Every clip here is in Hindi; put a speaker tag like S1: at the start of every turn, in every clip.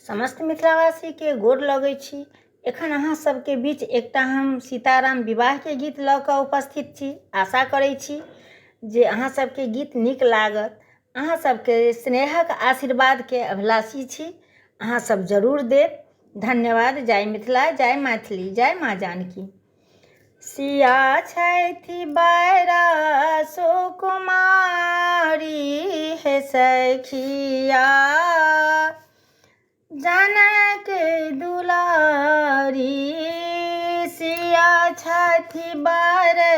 S1: समस्त मिथिलावासी के गोर लगै छी। एखन अहाँ सबके बीच एकटा हम सीताराम विवाह के गीत लऽ कऽ उपस्थित छी। आशा करै छी जे अहाँ सबके गीत नीक लागत। अहाँ सबके स्नेहक आशीर्वाद के अभिलाषी छी। अहाँ सब जरूर देब। धन्यवाद। जय मिथिला, जय मैथिली, जय माँ जानकी। सिया छथि बैरा सुकुमारी हे सखिया, जनक दुलारी। सिया छथि बैरा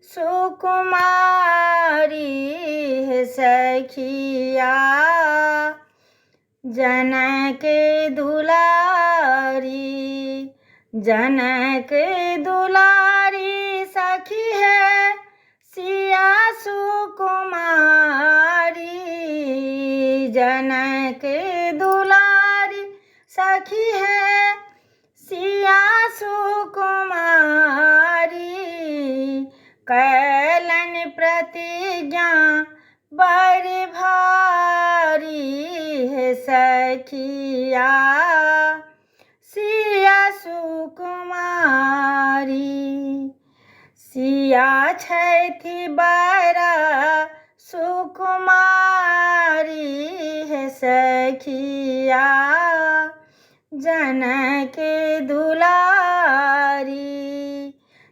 S1: सुकुमारी हे सखिया, जनक दुलारी। जनक दुलारी सखी है सिया सुकुमारी, जनक दुलारी सखी है सिया सुकुमारी। कैलन प्रतिज्ञा बड़ भारी है सखिया, सिया सुकुमारी। सिया छथि बैरा सुकुमारी हे सखिया, जनक दुलारी।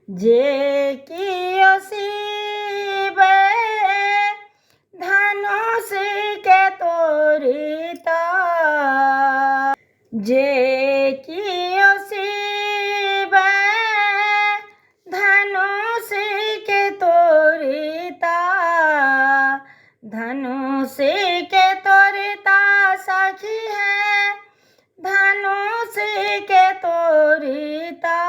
S1: जे कियो सीबे धनुष के तोड़िता, जे कियो सीबे धनुष के तोड़िता, धनुष के तोड़िता सखी है धनुष के तोड़िता।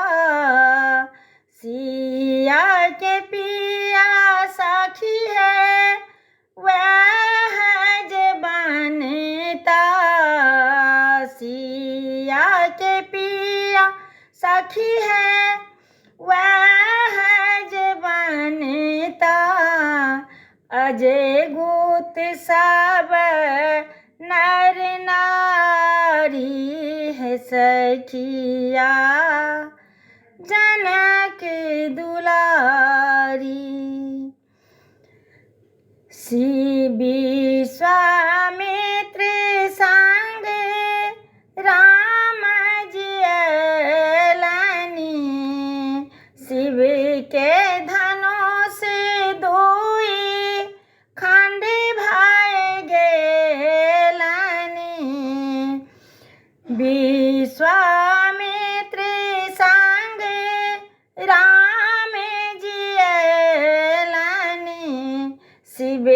S1: सिया के पिया सखी है वह जे बनता, सिया के पिया सखी है वह जे बनता। अजय गुत सब नर नारी है सखिया, जनक दुलारी। विश्वामित्र संग राम जी अयलनि, शिव के धनुष दुई खंड भय गेलनि। विश्वामित्र संग राम जी अयलनि, शिव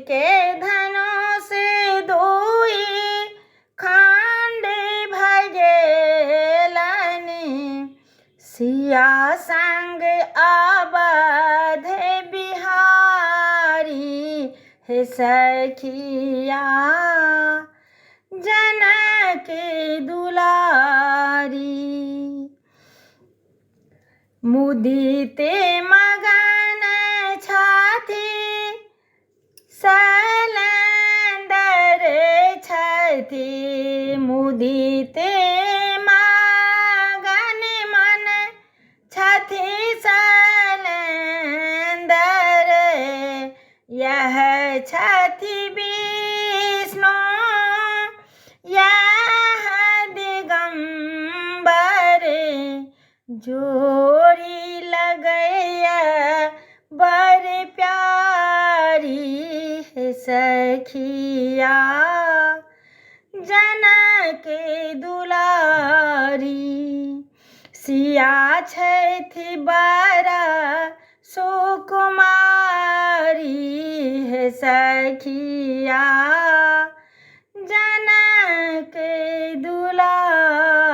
S1: के धनुष दुई खंड भय गेलनि। सिया संग अवध बिहारी हे सखिया, जनक दुलारी। मुदित मगन छथि शैलेंद्र छथि, मुदित मगन मन छथि शैलेंद्र। यह छथि विष्णु यह दिगंबर, जोड़ी लगैया बड़ प्यारी है सखिया, जनक दुलारी। सिया छथि बैरा सुकुमारी है सखिया, जनक दुलारी।